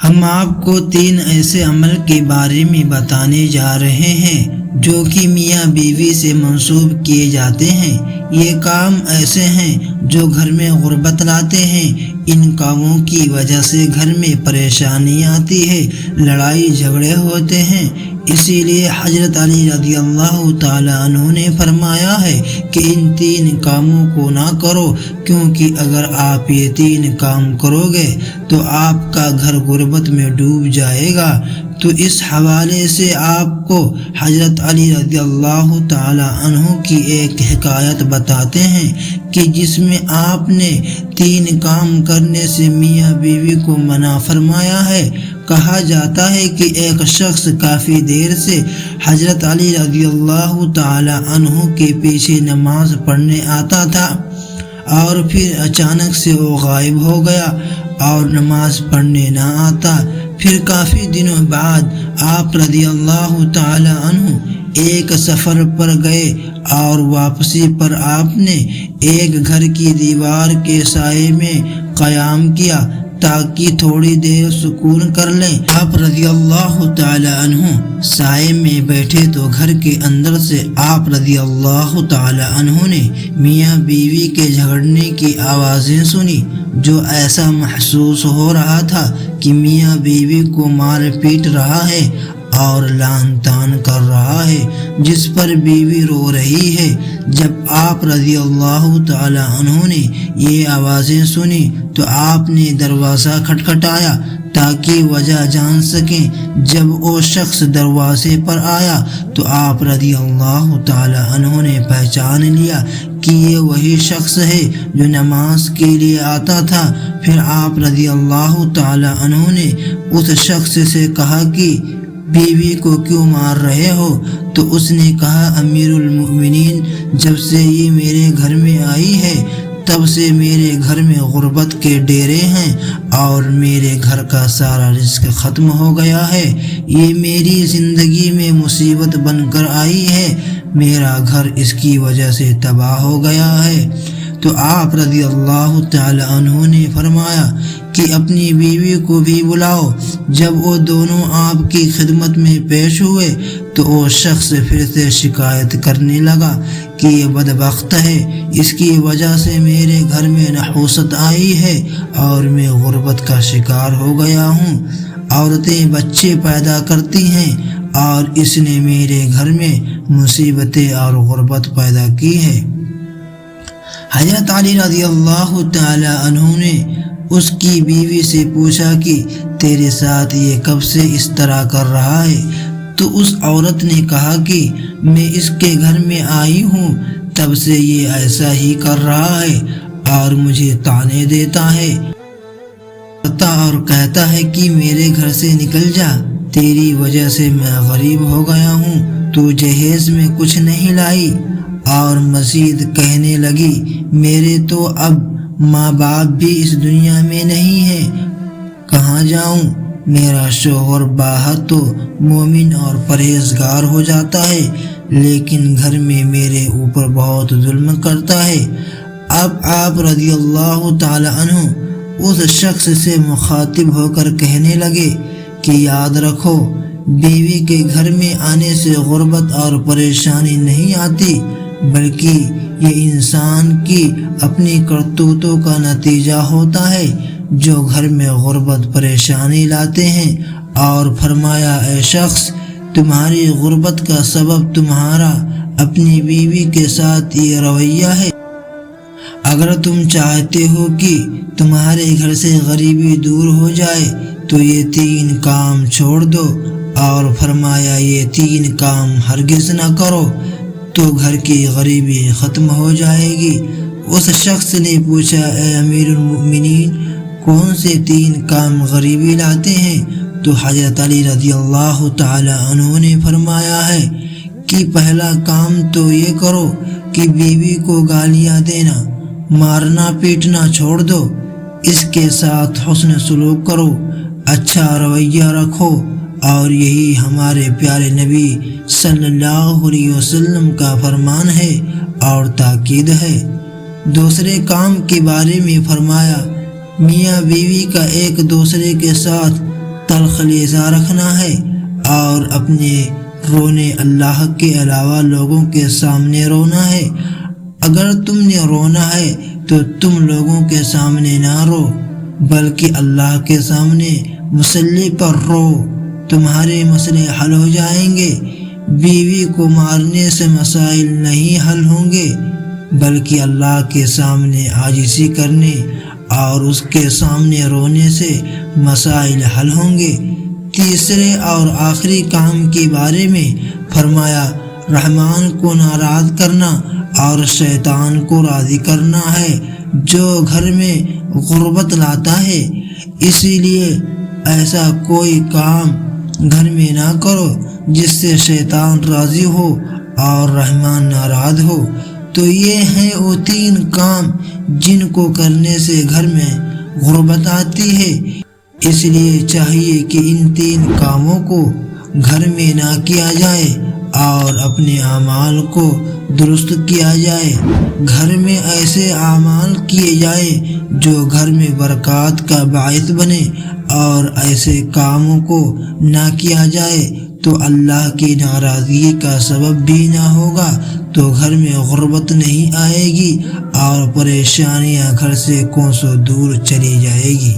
ہم آپ کو 3 ایسے عمل کے بارے میں بتانے جا رہے ہیں جو کہ میاں بیوی سے منسوب کیے جاتے ہیں۔ یہ کام ایسے ہیں جو گھر میں غربت لاتے ہیں۔ ان کاموں کی وجہ سے گھر میں پریشانی آتی ہے، لڑائی جھگڑے ہوتے ہیں۔ اسی لیے حضرت علی رضی اللہ تعالی عنہ نے فرمایا ہے کہ ان 3 کاموں کو نہ کرو، کیونکہ اگر آپ یہ 3 کام کرو گے تو آپ کا گھر غربت میں ڈوب جائے گا۔ تو اس حوالے سے آپ کو حضرت علی رضی اللہ تعالی عنہ کی ایک حکایت بتاتے ہیں کہ جس میں آپ نے 3 کام کرنے سے میاں بیوی کو منع فرمایا ہے۔ کہا جاتا ہے کہ ایک شخص کافی دیر سے حضرت علی رضی اللہ تعالی عنہ کے پیچھے نماز پڑھنے آتا تھا اور پھر اچانک سے وہ غائب ہو گیا اور نماز پڑھنے نہ آتا۔ پھر کافی دنوں بعد آپ رضی اللہ تعالی عنہ ایک سفر پر گئے اور واپسی پر آپ نے ایک گھر کی دیوار کے سائے میں قیام کیا تاکہ تھوڑی دیر سکون کر لیں۔ آپ رضی اللہ تعالی عنہ سائے میں بیٹھے تو گھر کے اندر سے آپ رضی اللہ تعالی عنہ نے میاں بیوی کے جھگڑنے کی آوازیں سنی، جو ایسا محسوس ہو رہا تھا کہ میاں بیوی کو مار پیٹ رہا ہے اور لعن طعن کر رہا ہے، جس پر بیوی رو رہی ہے۔ جب آپ رضی اللہ تعالی عنہ نے یہ آوازیں سنی تو آپ نے دروازہ کھٹکھٹایا تاکہ وجہ جان سکیں۔ جب وہ شخص دروازے پر آیا تو آپ رضی اللہ تعالی عنہ نے پہچان لیا کہ یہ وہی شخص ہے جو نماز کے لیے آتا تھا۔ پھر آپ رضی اللہ تعالی عنہ نے اس شخص سے کہا کہ بیوی کو کیوں مار رہے ہو؟ تو اس نے کہا، امیر المؤمنین، جب سے یہ میرے گھر میں آئی ہے تب سے میرے گھر میں غربت کے ڈیرے ہیں اور میرے گھر کا سارا رزق ختم ہو گیا ہے۔ یہ میری زندگی میں مصیبت بن کر آئی ہے، میرا گھر اس کی وجہ سے تباہ ہو گیا ہے۔ تو آپ رضی اللہ تعالی عنہ نے فرمایا کہ اپنی بیوی کو بھی بلاؤ۔ جب وہ دونوں آپ کی خدمت میں پیش ہوئے تو وہ شخص پھر سے شکایت کرنے لگا کہ یہ بدبخت ہے، اس کی وجہ سے میرے گھر میں نحوست آئی ہے اور میں غربت کا شکار ہو گیا ہوں۔ عورتیں بچے پیدا کرتی ہیں اور اس نے میرے گھر میں مصیبتیں اور غربت پیدا کی ہے۔ حضرت علی رضی اللہ تعالی عنہ نے اس کی بیوی سے پوچھا کہ تیرے ساتھ یہ کب سے اس طرح کر رہا ہے؟ تو اس عورت نے کہا کہ میں اس کے گھر میں آئی ہوں تب سے یہ ایسا ہی کر رہا ہے اور مجھے طعنے دیتا ہے اور کہتا ہے کہ میرے گھر سے نکل جا، تیری وجہ سے میں غریب ہو گیا ہوں، تو جہیز میں کچھ نہیں لائی۔ اور مزید کہنے لگی، میرے تو اب ماں باپ بھی اس دنیا میں نہیں ہیں، کہاں جاؤں؟ میرا شوہر باہر تو مومن اور پرہیزگار ہو جاتا ہے، لیکن گھر میں میرے اوپر بہت ظلم کرتا ہے۔ اب آپ رضی اللہ تعالی عنہ اس شخص سے مخاطب ہو کر کہنے لگے کہ یاد رکھو، بیوی کے گھر میں آنے سے غربت اور پریشانی نہیں آتی، بلکہ یہ انسان کی اپنی کرتوتوں کا نتیجہ ہوتا ہے جو گھر میں غربت پریشانی لاتے ہیں۔ اور فرمایا، اے شخص، تمہاری غربت کا سبب تمہارا اپنی بیوی کے ساتھ یہ رویہ ہے۔ اگر تم چاہتے ہو کہ تمہارے گھر سے غریبی دور ہو جائے تو یہ 3 کام چھوڑ دو، اور فرمایا یہ 3 کام ہرگز نہ کرو تو گھر کی غریبی ختم ہو جائے گی۔ اس شخص نے پوچھا، اے امیر المؤمنین، کون سے 3 کام غریبی لاتے ہیں؟ تو حضرت علی رضی اللہ تعالی عنہ نے فرمایا ہے کہ پہلا کام تو یہ کرو کہ بیوی کو گالیاں دینا، مارنا پیٹنا چھوڑ دو، اس کے ساتھ حسن سلوک کرو، اچھا رویہ رکھو، اور یہی ہمارے پیارے نبی صلی اللہ علیہ وسلم کا فرمان ہے اور تاکید ہے۔ دوسرے کام کے بارے میں فرمایا، میاں بیوی کا ایک دوسرے کے ساتھ تلخ لہجہ رکھنا ہے اور اپنے رونے اللہ کے علاوہ لوگوں کے سامنے رونا ہے۔ اگر تم نے رونا ہے تو تم لوگوں کے سامنے نہ رو، بلکہ اللہ کے سامنے مصلی پر رو، تمہارے مسئلے حل ہو جائیں گے۔ بیوی کو مارنے سے مسائل نہیں حل ہوں گے، بلکہ اللہ کے سامنے عاجزی کرنے اور اس کے سامنے رونے سے مسائل حل ہوں گے۔ تیسرے اور آخری کام کے بارے میں فرمایا، رحمان کو ناراض کرنا اور شیطان کو راضی کرنا ہے جو گھر میں غربت لاتا ہے۔ اسی لیے ایسا کوئی کام گھر میں نہ کرو جس سے شیطان راضی ہو اور رحمان ناراض ہو۔ تو یہ ہیں وہ 3 کام جن کو کرنے سے گھر میں غربت آتی ہے۔ اس لیے چاہیے کہ ان 3 کاموں کو گھر میں نہ کیا جائے اور اپنے اعمال کو درست کیا جائے۔ گھر میں ایسے اعمال کیے جائیں جو گھر میں برکات کا باعث بنے، اور ایسے کاموں کو نہ کیا جائے تو اللہ کی ناراضگی کا سبب بھی نہ ہوگا، تو گھر میں غربت نہیں آئے گی اور پریشانیاں گھر سے کوسوں دور چلی جائے گی۔